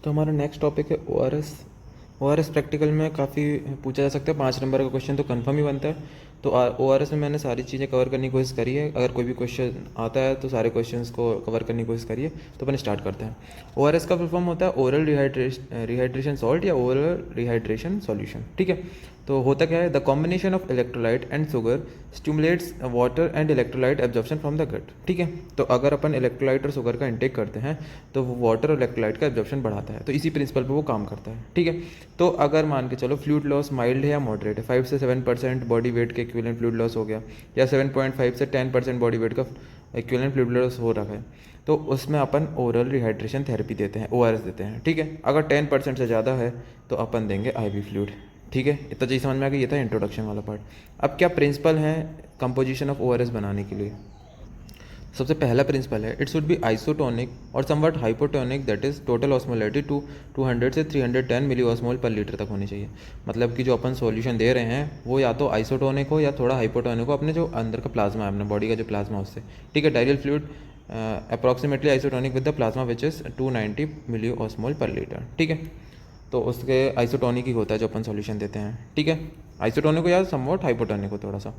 तो हमारा next topic है ओआरएस। ओआरएस प्रैक्टिकल में काफ़ी पूछा जा सकता है, 5 नंबर का क्वेश्चन तो कंफर्म ही बनता है। तो ओआरएस में मैंने सारी चीज़ें कवर करने की कोशिश करी है। अगर कोई भी क्वेश्चन आता है तो सारे क्वेश्चंस को कवर करने की कोशिश करिए। तो अपन स्टार्ट करते हैं। ओआरएस का फुल फॉर्म होता है ओरल रिहाइड्रेशन सॉल्ट या ओरल रिहाइड्रेशन सॉल्यूशन। ठीक है, तो होता क्या है, the combination of electrolyte and sugar stimulates water and electrolyte absorption from the gut. ठीक है, तो अगर अपन इलेक्ट्रोलाइट और शुगर का इंटेक करते हैं तो वो वाटर और इलेक्ट्रोलाइट का एब्जॉर्प्शन बढ़ाता है। तो इसी प्रिंसिपल पे वो काम करता है। ठीक है, तो अगर मान के चलो फ्लूइड लॉस माइल्ड है या मॉडरेट है, 5 से 7% बॉडी वेट के इक्विवेलेंट फ्लूइड लॉस हो गया, या 7.5 से 10% बॉडी वेट का इक्विवेलेंट फ्लूइड लॉस हो रखा है, तो उसमें अपन ओरल रिहाइड्रेशन थेरेपी देते हैं, ओआरएस देते हैं। ठीक है, अगर 10% से ज़्यादा है तो अपन देंगे आईवी फ्लूइड। ठीक है, इतना चीज़ समझ में आ गई। ये था इंट्रोडक्शन वाला पार्ट। अब क्या प्रिंसिपल है कंपोजिशन ऑफ ओआरएस बनाने के लिए। सबसे पहला प्रिंसिपल है, इट शुड बी आइसोटोनिक और somewhat hypotonic, that is total osmolality 200 से 310 मिली ऑस्मोल पर लीटर तक होनी चाहिए। मतलब कि जो अपन सॉल्यूशन दे रहे हैं वो या तो आइसोटोनिक हो या थोड़ा हाइपोटोनिक हो, अपने जो अंदर का प्लाज्मा है, अपने बॉडी का जो प्लाज्मा उससे। ठीक है, diarrhoeal fluid approximately isotonic with the plasma which is 290 milli osmol per litre. ठीक है, तो उसके आइसोटोनिक ही होता है जो अपन सॉल्यूशन देते हैं। ठीक है, आइसोटोनिक हो या समवट हाइपोटोनिक हो थोड़ा सा।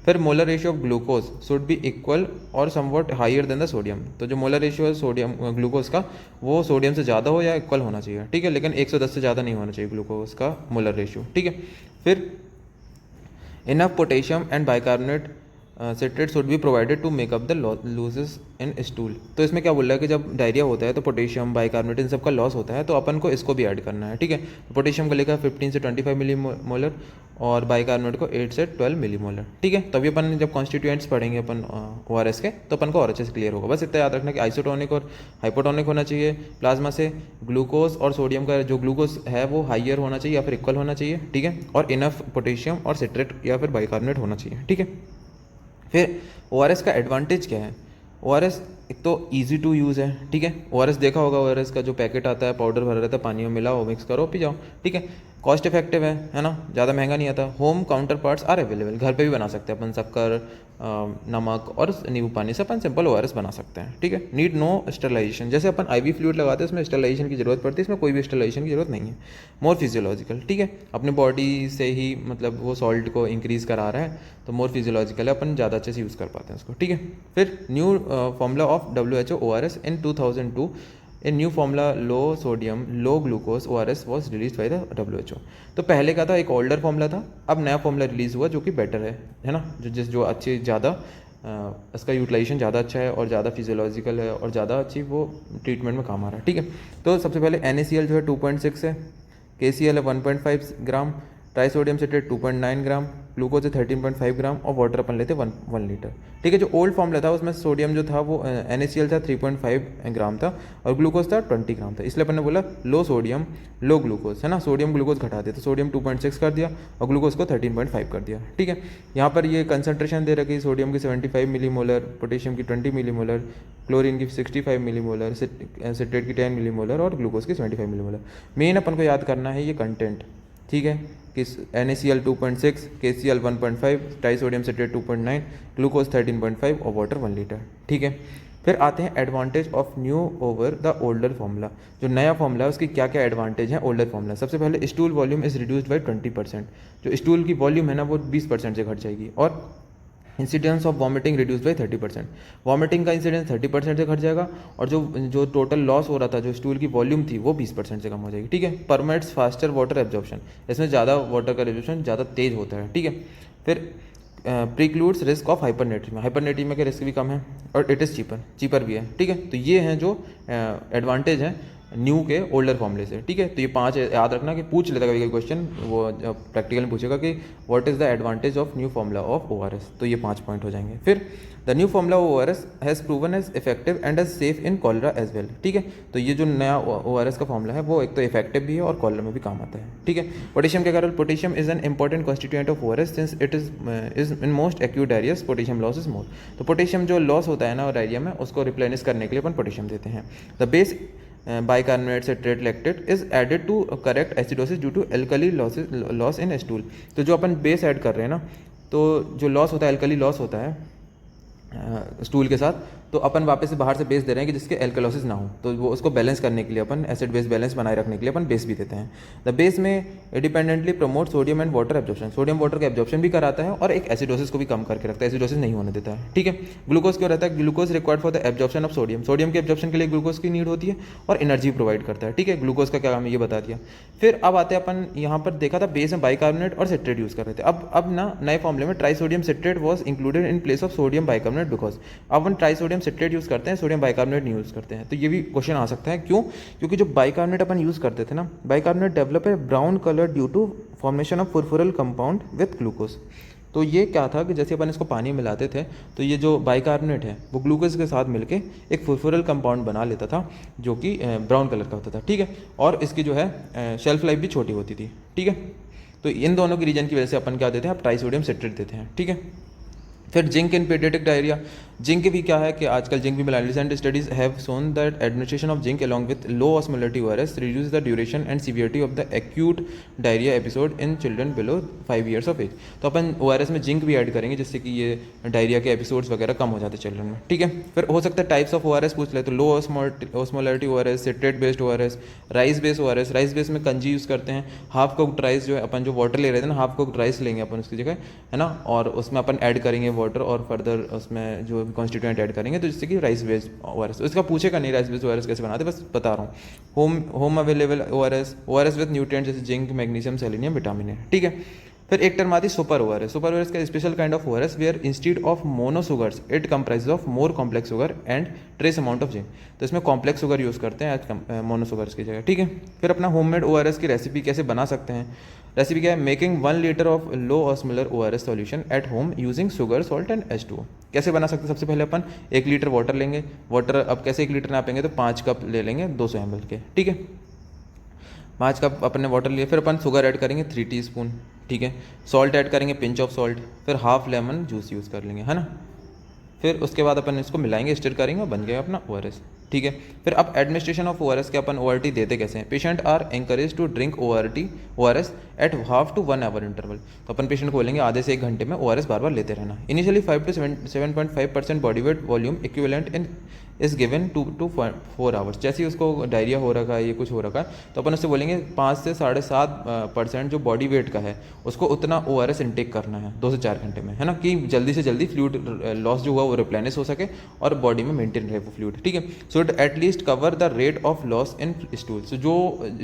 फिर molar ratio of glucose should be equal और somewhat higher than the sodium. तो जो मोलर रेशियो है सोडियम ग्लूकोज का, वो सोडियम से ज़्यादा हो या इक्वल होना चाहिए। ठीक है, लेकिन 110 से ज़्यादा नहीं होना चाहिए ग्लूकोज का मोलर रेशियो। ठीक है, फिर enough potassium and bicarbonate citrate should be provided to make up the losses in stool. तो इसमें क्या बोल रहा है कि जब डायरिया होता है तो पोटेशियम बाइकार्बोनेट इन सब का लॉस होता है, तो अपन को इसको भी ऐड करना है। ठीक है, तो पोटेशियम को लेकर 15 से 25 मिली मोलर और बाइकार्बोनेट को 8 से 12 मिली मोलर। ठीक है, तभी अपन जब कॉन्स्टिट्यूएंट्स पढ़ेंगे अपन ओआरएस के, तो अपन को और अच्छे से क्लियर होगा। बस इतना याद रखना कि आइसोटोनिक और हाइपोटोनिक होना चाहिए प्लाज्मा से, ग्लूकोज और सोडियम का जो ग्लूकोज है वो हाइयर होना चाहिए या फिर इक्वल होना चाहिए। ठीक है, और इनफ पोटेशियम और सिट्रेट या फिर बाइकार्बोनेट होना चाहिए। ठीक है, फिर ओआरएस का एडवांटेज क्या है। ओआरएस एक तो ईजी टू यूज़ है। ठीक है, ओआरएस देखा होगा, ओआरएस का जो पैकेट आता है पाउडर भरा रहता है, पानी में मिलाओ, मिक्स करो, पी जाओ। ठीक है, कॉस्ट इफेक्टिव है ना, ज़्यादा महंगा नहीं आता। Home counter parts are available, घर पे भी बना सकते हैं अपन, शक्कर नमक और नींबू पानी से अपन सिंपल ओआरएस बना सकते हैं। ठीक है, नीड नो स्टरलाइजेशन। जैसे अपन आईवी फ्लूइड लगाते हैं उसमें स्टरलाइजेशन की जरूरत पड़ती है, इसमें कोई भी स्टरलाइजेशन की जरूरत नहीं है। मोर फिजियोलॉजिकल। ठीक है, अपने बॉडी से ही मतलब वो सॉल्ट को इंक्रीज़ करा रहा है, तो मोर फिजियोलॉजिकल है, अपन ज़्यादा अच्छे से यूज़ कर पाते हैं उसको। ठीक है, फिर new formula of WHO ORS in 2002, a new formula low sodium low glucose ORS was release by the WHO। तो पहले का था एक ओल्डर फॉर्मूला था, अब नया फॉर्मूला रिलीज़ हुआ जो कि बेटर है ना, जो अच्छी ज़्यादा इसका यूटिलाइजेशन ज़्यादा अच्छा है और ज़्यादा फिजियोलॉजिकल है और ज़्यादा अच्छी वो ट्रीटमेंट में काम आ रहा है। ठीक है, तो सबसे पहले NaCl जो है 2.6 है, KCl है 1.5 ग्राम, ट्राइसोडियम सिट्रेट 2.9 ग्राम, ग्लूकोज है 13.5 ग्राम और वाटर अपन लेते 1 लीटर। ठीक है, जो ओल्ड फॉर्मूला था उसमें सोडियम जो था वो NaCl था 3.5 ग्राम था और ग्लूकोज था 20 ग्राम था, इसलिए अपन ने बोला लो सोडियम लो ग्लूकोज, है ना। सोडियम ग्लूकोज घटा दिया तो सोडियम 2.6 कर दिया और ग्लूकोज को 13.5 कर दिया। ठीक है, यहाँ पर ये कंसनट्रेशन दे रखी, सोडियम की 75 मिली मोलर, पोटेशियम की 20 मिली मोलर, क्लोरीन की 65 मिली मोलर, सिट्रेट की 10 मिली मोलर और ग्लूकोज की 75 मिली मोलर। मेन अपन को याद करना है ये कंटेंट। ठीक है, कि NaCl 2.6, KCl 1.5, trisodium citrate 2.9, glucose 13.5 और वाटर 1 लीटर। ठीक है, फिर आते हैं advantage of new over the older formula. जो नया फॉर्मूला है उसकी क्या क्या एडवांटेज है ओल्डर फॉर्मूला। सबसे पहले stool volume is reduced by 20%। जो स्टूल की वॉल्यूम है ना वो 20% से घट जाएगी। और incidence of vomiting reduce by 30%। Vomiting का इंसिडेंस 30% से घट जाएगा और जो टोटल लॉस हो रहा था, जो स्टूल की वॉल्यूम थी वो 20% से कम हो जाएगी। ठीक है, परमिट्स फास्टर वाटर एब्जॉर्प्शन, इसमें ज़्यादा वाटर का एब्जॉर्प्शन ज़्यादा तेज होता है। ठीक है, फिर प्रिक्लूड्स रिस्क ऑफ हाइपरनेट्रीमिया, हाइपरनेट्रीमिया के रिस्क भी कम है और इट इज़ चीपर भी है। ठीक है, तो ये हैं जो एडवांटेज हैं न्यू के ओल्डर फॉर्मूले से। ठीक है, तो ये 5 याद रखना कि पूछ लेता कभी क्वेश्चन, वो प्रैक्टिकल में पूछेगा कि what is the advantage of new formula of ORS, तो ये 5 पॉइंट हो जाएंगे। फिर the new formula of ORS has proven as effective and as safe in cholera as well. ठीक है, तो ये जो नया ओआरएस का फॉर्मूला है वो एक तो इफेक्टिव भी है और कॉलरा में भी काम आता है। ठीक है, पोटेशियम के कारण, potassium is an important constituent of ORS since it is in most acute diarrhoeas potassium loss is more. तो पोटेशियम जो लॉस होता है ना डायरिया में, उसको रिप्लेनिश करने के लिए अपन पोटेशियम देते हैं। The base bicarbonate citrate lactate is added to correct acidosis due to alkali loss in stool. तो जो अपन बेस ऐड कर रहे हैं ना, तो जो लॉस होता है एल्कली लॉस होता है स्टूल के साथ, तो अपन वापस से बाहर से बेस दे रहे हैं कि जिसके एल्कलोसिस ना हो, तो वो उसको बैलेंस करने के लिए अपन एसिड बेस बैलेंस बनाए रखने के लिए अपन बेस भी देते हैं। द बेस में independently promote sodium and water absorption, sodium water का एब्जॉर्प्शन भी कराता है और एक एसिडोसिस को भी कम करके रखता है, एसिडोसिस नहीं होने देता है। ठीक है, ग्लूकोज क्यों रहता है? Glucose required for the absorption of sodium, sodium के एब्जॉर्प्शन के लिए ग्लूकोज की नीड होती है और एनर्जी प्रोवाइड करता है। ठीक है, ग्लूकोज का क्या काम है ये बता दिया। फिर अब आते हैं अपन यहाँ पर देखा था बेस में बाइकार्बोनेट और सिट्रेट यूज़ कर रहे थे। अब ना नए फॉर्मूले में trisodium citrate was included in place of sodium bicarbonate because अब अपन ट्राइसोडियम सिट्रेट यूज़ करते हैं, सोडियम बाइकार्बोनेट नहीं यूज़ करते हैं। तो ये भी क्वेश्चन आ सकता है, क्यों? क्योंकि जो बाइकार्बोनेट अपन यूज़ करते थे ना, बाइकार्बोनेट डेवलप है brown colour due to formation of furfural compound with glucose. तो ये क्या था कि जैसे अपन इसको पानी मिलाते थे तो ये जो बाइकार्बोनेट है वो ग्लूकोज के साथ मिलके एक फुरफुरल कंपाउंड बना लेता था जो कि ब्राउन कलर का होता था। ठीक है, और इसकी जो है शेल्फ लाइफ भी छोटी होती थी। ठीक है, तो इन दोनों की रीजन की वजह से अपन क्या देते हैं, अब ट्राइसोडियम सिट्रेट देते हैं। ठीक है, फिर zinc in paediatric diarrhoea, zinc भी क्या है कि आजकल जिंक भी मिला, recent studies have shown that administration of zinc along with low osmolarity ORS reduce the duration and severity of the acute diarrhoea episode in children below 5 years of age. तो अपन ORS में zinc भी add करेंगे जिससे कि ये diarrhoea के episodes वगैरह कम हो जाते हैं चिल्ड्रन में। ठीक है, फिर हो सकता है टाइप्स ऑफ ओआरएस पूछ ले, तो low osmolarity ORS, citrate based ORS, rice based ORS. Rice based में कंजी यूज़ करते हैं, हाफ कुक्ड राइस जो है अपन जो वाटर ले रहे थे ना, हाफ कुक्ड राइस लेंगे अपन उसकी जगह, है ना, और उसमें अपन ऐड करेंगे वाटर और फर्दर उसमें जो कॉन्स्टिट्यूएंट ऐड करेंगे तो जिससे कि राइस बेस्ड ओआरएस। इसका पूछेगा नहीं राइस बेस्ड ओआरएस कैसे बनाते, बस बता रहा हूँ। Home available ORS with nutrient जैसे zinc, magnesium, selenium, vitamin A. ठीक है, फिर एक टर्म आती है सुपर ओआरएस। सुपर ओआरएस का special kind of ORS where instead of mono sugars it comprises of more complex sugar and trace amount of zinc. तो इसमें कॉम्प्लेक्स शुगर यूज़ करते हैं मोनो सुगर्स की जगह। ठीक है, फिर अपना होममेड ओआरएस की रेसिपी कैसे बना सकते हैं। रेसिपी क्या है, making 1 litre of low osmolar ORS solution at home using sugar, salt and H2O। कैसे बना सकते हैं, सबसे पहले अपन 1 लीटर वाटर लेंगे। वाटर अब कैसे 1 लीटर नापेंगे, तो 5 कप ले लेंगे 200 ml के। ठीक है, 5 कप अपन ने वाटर लिए, फिर अपन शुगर ऐड करेंगे 3 टीस्पून। ठीक है, सॉल्ट ऐड करेंगे पिंच ऑफ सॉल्ट, फिर हाफ लेमन जूस यूज़ कर लेंगे, है ना। फिर उसके बाद अपन इसको मिलाएंगे, स्टिर करेंगे और बन गया अपना ओआरएस। ठीक है, फिर अब एडमिनिस्ट्रेशन ऑफ ओआरएस के अपन ओआरटी देते कैसे हैं। Patient are encourage to drink ORS at half to 1 hour interval. तो अपन पेशेंट को बोलेंगे आधे से 1 घंटे में ओआरएस बार बार लेते रहना। Initially 5 to 7.5% body weight volume equivalent in is given 2 to 4 hours. जैसे ही उसको डायरिया हो रखा है, ये कुछ हो रखा है, तो अपन उससे बोलेंगे 5 से 7.5% जो बॉडी वेट का है उसको उतना ओआरएस इनटेक करना है 2 से 4 घंटे में, है ना, कि जल्दी से जल्दी फ्लूइड लॉस जो हुआ वो रिप्लेनिश हो सके और बॉडी में मेंटेन रहे वो फ्लूइड। ठीक है, so it at least cover the rate of loss in stool. So जो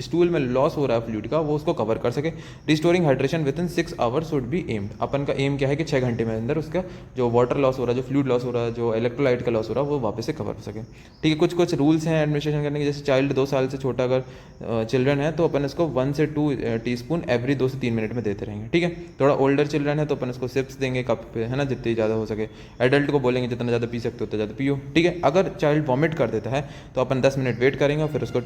स्टूल में लॉस हो रहा है फ्लूइड का वो उसको कवर कर सके। Restoring hydration within 6 hours should be aimed. अपन का एम क्या है कि 6 घंटे में अंदर उसका जो वाटर लॉस हो रहा है, जो फ्लूइड लॉस हो रहा है, जो इलेक्ट्रोलाइट का लॉस हो रहा है वो वापस से कवर हो सके। ठीक है, कुछ रूल्स हैं एडमिनिस्ट्रेशन करने के, जैसे चाइल्ड 2 साल से छोटा अगर चिल्ड्रन है तो अपन इसको 1 से 2 टीस्पून एवरी 2 से 3 मिनट में देते रहेंगे। ठीक है, थोड़ा ओल्डर चिल्ड्रन है तो अपन इसको सिप्स देंगे कप पे, है ना, जितनी ज़्यादा हो सके। एडल्ट को बोलेंगे जितना ज़्यादा पी सकते हो उतना ज़्यादा पियो। ठीक है, अगर चाइल्ड वॉमिट कर देता है तो अपन 10 मिनट वेट करेंगे और फिर उसको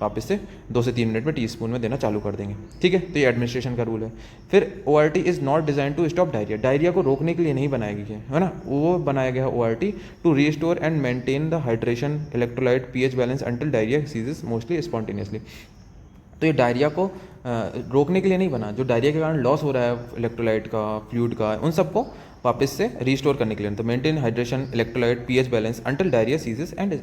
वापस से 2 से 3 मिनट में टीस्पून में देना चालू कर देंगे। ठीक है, तो ये एडमिनिस्ट्रेशन का रूल है। फिर ORT is not design to stop diarrhoea. Diarrhoea को रोकने के लिए नहीं बनाया गया है ना, वो बनाया गया है ORT to restore and maintain the hydration, electrolyte, pH balance until diarrhoea ceases mostly spontaneously. तो ये डायरिया को रोकने के लिए नहीं बना, जो डायरिया के कारण लॉस हो रहा है इलेक्ट्रोलाइट का, फ्लूइड का, उन सबको वापस से रिस्टोर करने के लिए। तो maintain hydration, electrolyte, pH balance until diarrhoea ceases and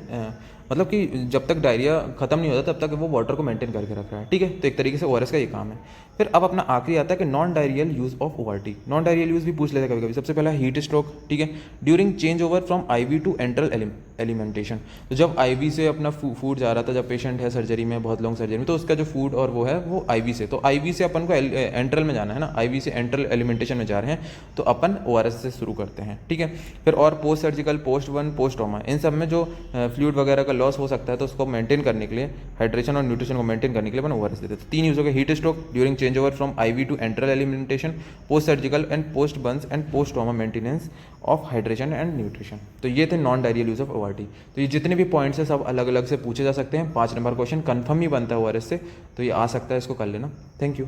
मतलब कि जब तक डायरिया खत्म नहीं होता तब तक वो वाटर को मेंटेन करके रख रहा है। ठीक है, तो एक तरीके से ओआरएस का ये काम है। फिर अब अपना आखिरी आता है कि non diarrhoeal use of ORT. Non diarrhoeal use भी पूछ लेते हैं कभी कभी। सबसे पहला हीट स्ट्रोक। ठीक है, during change over from IV to enteral alimentation. तो जब आईवी से अपना फूड जा रहा था, जब पेशेंट है सर्जरी में, बहुत लॉन्ग सर्जरी में, तो उसका जो फूड और वो है वो आईवी से, तो आईवी से अपन को एंट्रल में जाना है ना, आईवी से एंट्रल एलिमेंटेशन में जा रहे हैं तो अपन ओआरएस से शुरू करते हैं। ठीक है, फिर और post surgical, post one, post trauma, इन सब में जो फ्लूइड वगैरह का लॉस हो सकता है तो उसको मेंटेन करने के लिए, हाइड्रेशन और न्यूट्रिशन को मेंटेन करने के लिए अपन ओआरएस देते हैं। तो 3 यूज हो गए, heat stroke during change over from IV to enteral alimentation, post surgical and post burns and post trauma maintenance of hydration and nutrition. तो ये थे non diarrhoeal use of ORT. तो ये जितने भी पॉइंट्स हैं सब अलग अलग से पूछे जा सकते हैं। 5 नंबर क्वेश्चन कन्फर्म ही बनता है ओआरएस से, तो ये आ सकता है, इसको कर लेना। Thank you.